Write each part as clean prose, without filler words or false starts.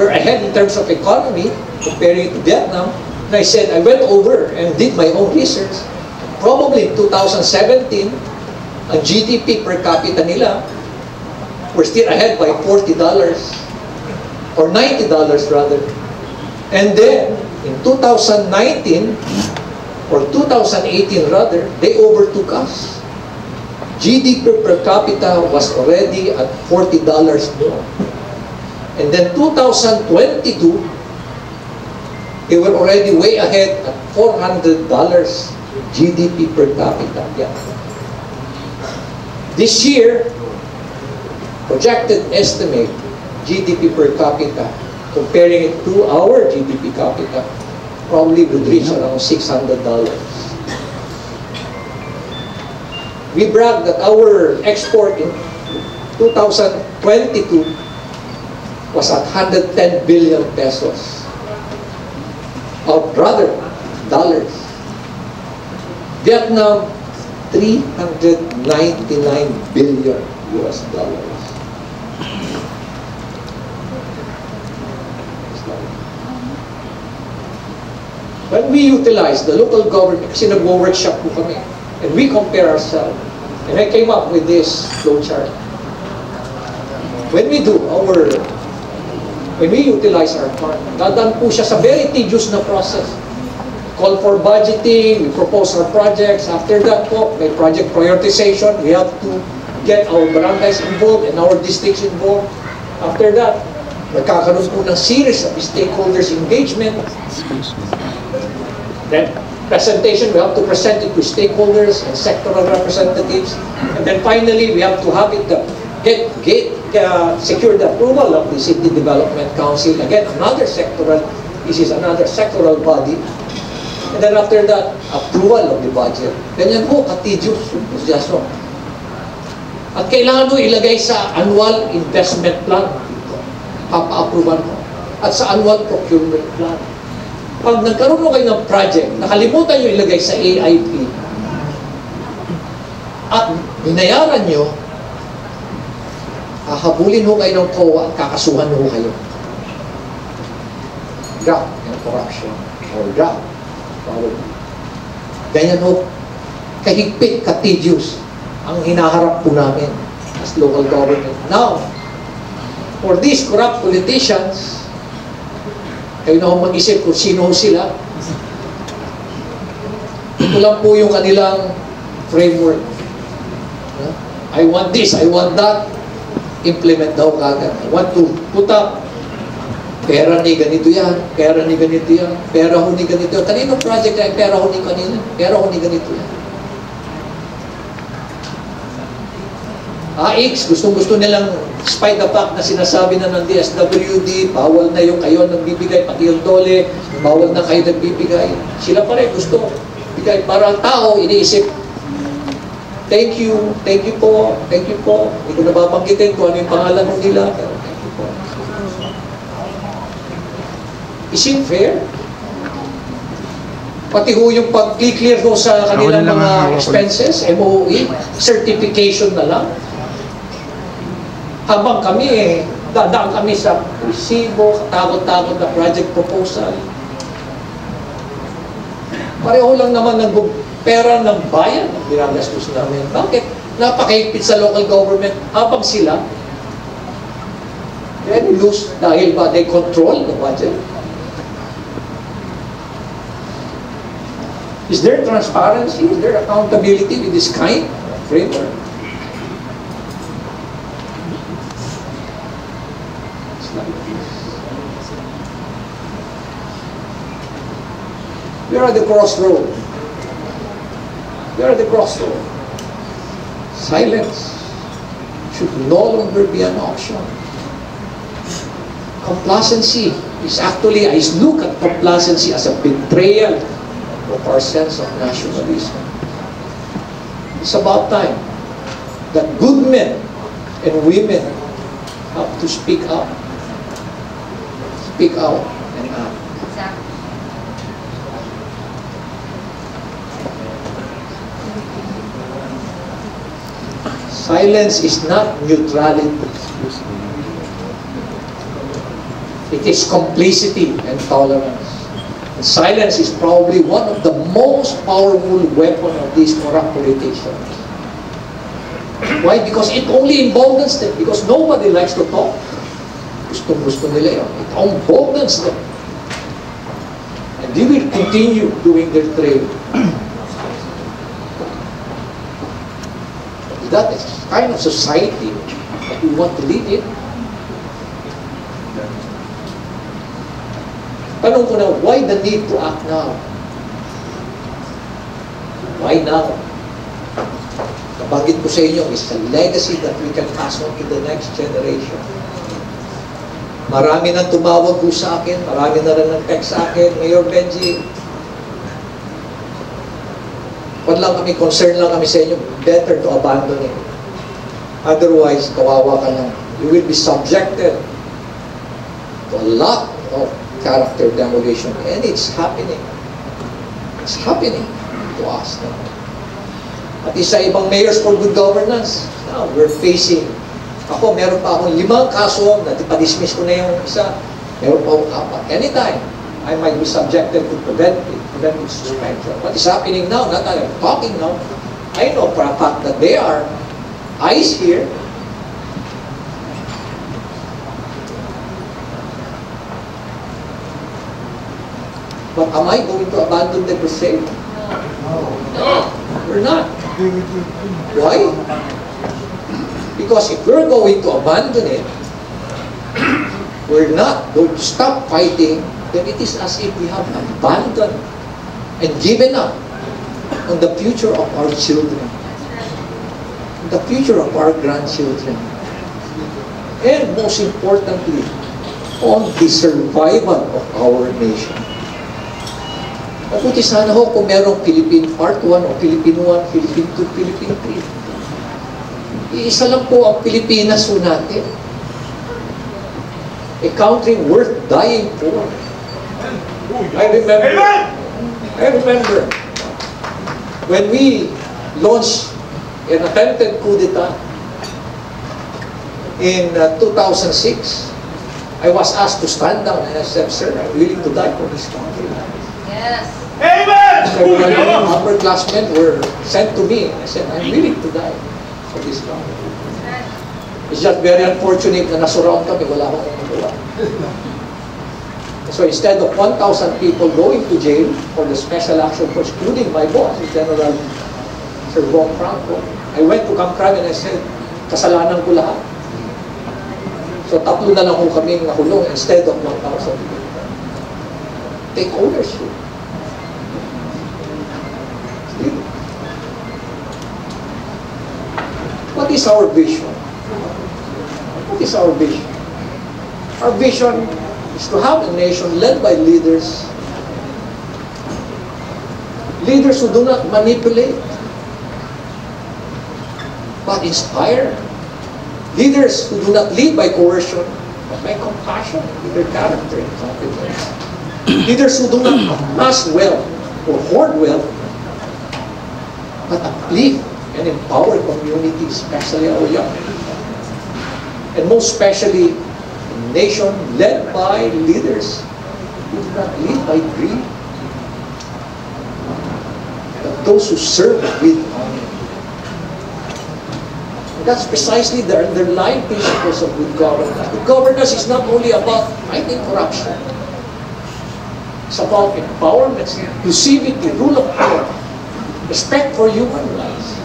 we're ahead in terms of economy, comparing it to Vietnam. And I said, I went over and did my own research. Probably in 2017, ang GDP per capita nila, we're still ahead by $40, or $90 rather. And then, in 2019, or 2018 rather, they overtook us. GDP per capita was already at $40 more. And then 2022, they were already way ahead at $400 GDP per capita. Yeah. This year, projected estimate GDP per capita, comparing it to our GDP capita, probably would reach around $600. We brag that our export in 2022 was at 110 billion pesos. Or rather, dollars. Vietnam, 399 billion US dollars. When we utilize the local government, kasi nag-workshop po kami, and we compare ourselves, and I came up with this flowchart. When we utilize our fund, dadaan po siya sa very tedious na process. Call for budgeting, we propose our projects. After that po, may project prioritization. We have to get our barangays involved and our districts involved. After that, magkakaroon po ng series of stakeholders engagement. Then, presentation, we have to present it to stakeholders and sectoral representatives. And then finally, we have to have it secure the approval of the City Development Council. Again, this is another sectoral body. And then after that, approval of the budget. Ganyan po, ka-tedious yung proseso. At kailangan mo ilagay sa annual investment plan. Papa-approval mo. At sa annual procurement plan. Pag nagkaroon mo kayo ng project, nakalimutan nyo ilagay sa AIP, at binayaran nyo, hahabulin ho kayo ng COA, kakasuhan ho kayo. Graft and corruption. Or graft. Ganyan ho, kahigpit, ka-tedious, ang hinaharap po namin as local government. Now, for these corrupt politicians, kayo na ho mag-isip kung sino sila. Ito lang po yung kanilang framework. I want this, I want that. Implement daw kagad. I want to put up pera ni ganito yan, pera ni ganito yan, pera ho ni ganito yan. Kaninong project ay pera ho ni kanino? Pera ho ni ganito yan. AX, gustong-gusto nilang, despite the fact na sinasabi na ng DSWD, bawal na yung kayo nagbibigay, pati yung dole, bawal na kayo nagbibigay. Sila pa rin gusto bigay. Para ang tao, iniisip, thank you po, hindi ko nababanggitin kung ano yung pangalan nila, pero thank you po. Is it fair? Pati ho yung pag-clear ho sa kanilang mga expenses, MOE, certification na lang. Habang kami, dadaan kami sa resibo, takot-takot na project proposal. Pareho lang naman ng pera ng bayan ang ginagastos namin. Bakit? Napakahigpit sa local government habang sila then lose dahil ba they control the budget? Is there transparency? Is there accountability with this kind of framework? We are at the crossroad. We are at the crossroad. Silence should no longer be an option. Complacency is actually, I look at complacency as a betrayal of our sense of nationalism. It's about time that good men and women have to speak up. Speak out and act. Silence is not neutrality. It is complicity and tolerance. And silence is probably one of the most powerful weapon of these corrupt politicians. Why? Because it only emboldens them. Because nobody likes to talk. Gusto nila yun. It emboldens them. And they will continue doing their trade. That is the kind of society that we want to live in. Tanong ko na, why the need to act now? Why now? Nabanggit ko sa inyo, it's a legacy that we can pass on to the next generation. Marami nang tumawag po sa akin, marami na rin nag-text sa akin, Mayor Benji, concern lang kami sa inyo, better to abandon it. Otherwise, kawawa ka lang. You will be subjected to a lot of character demolition. And it's happening. It's happening to us now. At isa ibang mayors for good governance, now we're facing, ako meron pa akong 5 kaso, na-dismiss ko na yung isa, meron pa akong 4. Anytime, I might be subjected to preventive suspension. What is happening now, not that I'm talking now, I know for a fact that there are eyes here. But am I going to abandon the crusade? No, we're not. Why? Because if we're going to abandon it, we're not going to stop fighting, then it is as if we have abandoned and given up on the future of our children, the future of our grandchildren, and most importantly, on the survival of our nation. Mabuti sana ho kung merong Philippine Part 1 o Philippine 1, Philippine 2, Philippine 3. Iisa lang po ang Pilipinas ho natin. A country worth dying for. I remember when we launched an attempted coup d'etat in 2006, I was asked to stand down and I said, "Sir, I'm willing to die for this country." Yes. Amen! Several upperclassmen were sent to me. I said, "I'm willing to die for this country." It's just very unfortunate na nasurround kami, wala akong magawa. So instead of 1,000 people going to jail for the special action force, including my boss, General Sir Bong Franco, I went to Camp Crame and I said, kasalanan ko lahat. So 3 na lang ko kaming nahulong instead of 1,000 people. Take ownership. What is our vision? What is our vision? Our vision is to have a nation led by leaders. Leaders who do not manipulate, but inspire. Leaders who do not lead by coercion, but by compassion with their character and competence. Leaders who do not amass wealth or hoard wealth, but uplift and empower communities, especially our young people. And most especially, a nation led by leaders who do not lead by greed, but those who serve with honor. And that's precisely the underlying principles of good governance. Good governance is not only about fighting corruption. It's about empowerment, inclusivity, rule of law, respect for human rights.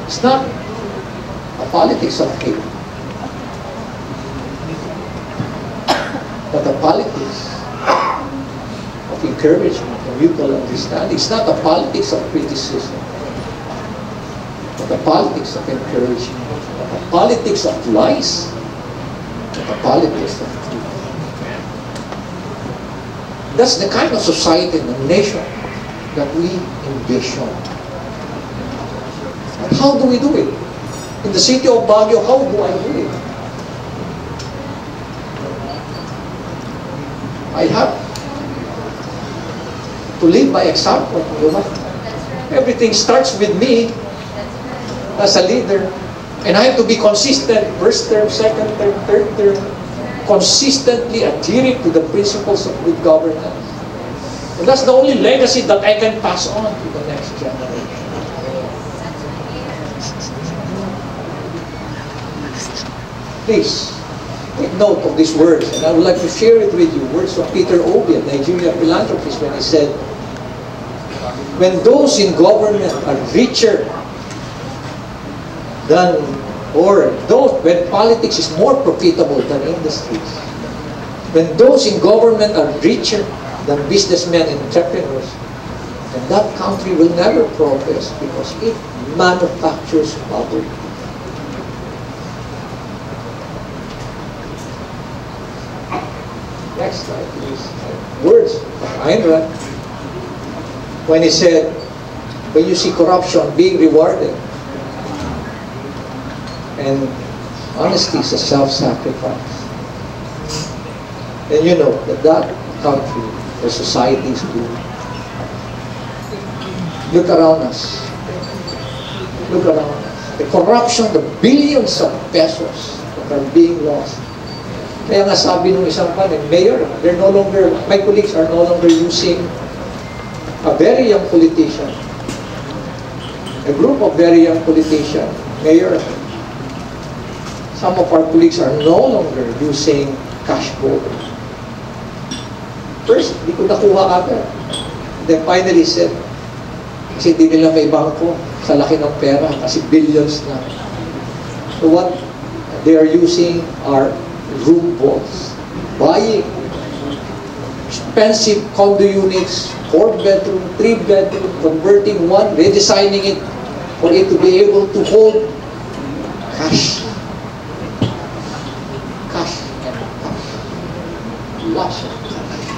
It's not a politics of hate, but a politics of encouragement and mutual understanding. It's not a politics of criticism, but a politics of encouragement, but a politics of lies, but a politics of truth. That's the kind of society and nation that we envision. But how do we do it? In the city of Baguio, how do I do it? I have to live by example. Everything starts with me as a leader. And I have to be consistent, first term, second term, third term. consistently adhering to the principles of good governance. And that's the only legacy that I can pass on to the next generation. Please, take note of these words, and I would like to share it with you. Words from Peter Obi, a Nigerian philanthropist, when he said, when those in government are richer than, when politics is more profitable than industries, when those in government are richer than businessmen and entrepreneurs, then that country will never progress because it manufactures poverty. Next slide, please. Words of Ayn Rand, when he said, when you see corruption being rewarded, and honesty is a self-sacrifice, then you know that that country or society is doomed. Look around us. Look around us. The corruption, the billions of pesos that are being lost. Kaya nga sabi nung isang mayor, they're no longer, my colleagues are no longer using a very young politician, a group of very young politicians, mayor. Some of our colleagues are no longer using cash vote. First, di ko nakuha agad. Then finally said, kasi di nila may bangko sa laki ng pera, kasi billions na. So what they are using are room vaults, buying expensive condo units, 4-bedroom, 3-bedroom, converting one, redesigning it for it to be able to hold cash. Cash and cash. Lots of cash.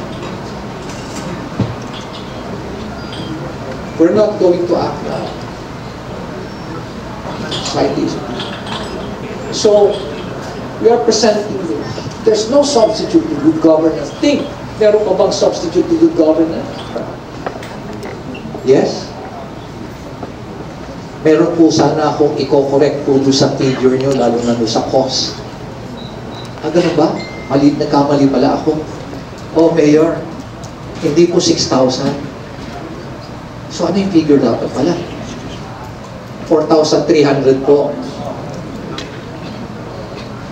We're not going to act now. Society is. So, we are presenting this. There's no substitute to good governance. Think, meron pa bang substitute to good governance? Yes? Meron po sana akong i-correct po doon sa figure nyo, lalo na doon sa cost. Ganun ba? Nagkamali pala ako. Oh, Mayor, hindi po 6,000. So, ano yung figure dapat pala? 4,300 po.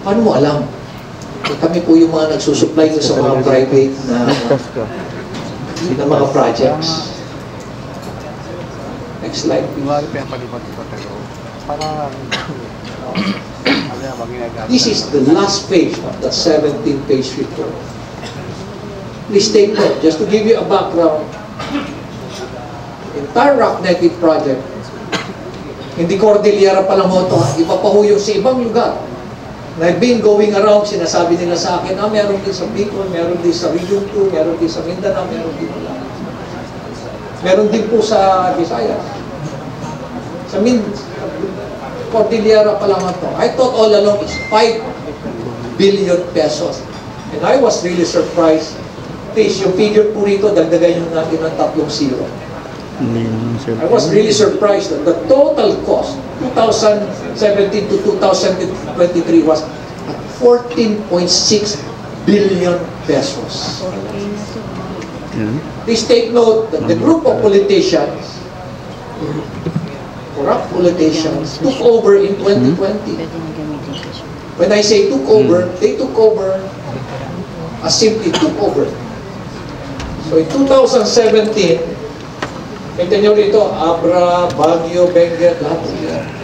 Paano mo alam? Kami po yung mga nagsusupply sa mga private na mga projects. Next slide, please. This is the last page of the 17-page report. Please take note, just to give you a background. Entire Rock Native project, hindi Cordillera pa lang ito, iba pa ho yung sa ibang lugar. Na I've been going around, sinasabi nila sa akin, meron din sa Bicol, meron din sa Region 2, meron din sa Mindanao, meron din wala. Meron din po sa Visayas. Sa Cordillera pa lang ito. I thought all along it's 5 billion pesos. And I was really surprised. Please, yung figure po rito, dagdagan yung natin ng 3 zero. I was really surprised that the total cost, 2017 to 2023, was at 14.6 billion pesos. Please take note that the group of politicians, corrupt politicians, took over in 2020. When I say took over, they took over as simply took over. So in 2017, tignan nyo rito, Abra, Baguio, Benguet, lahat.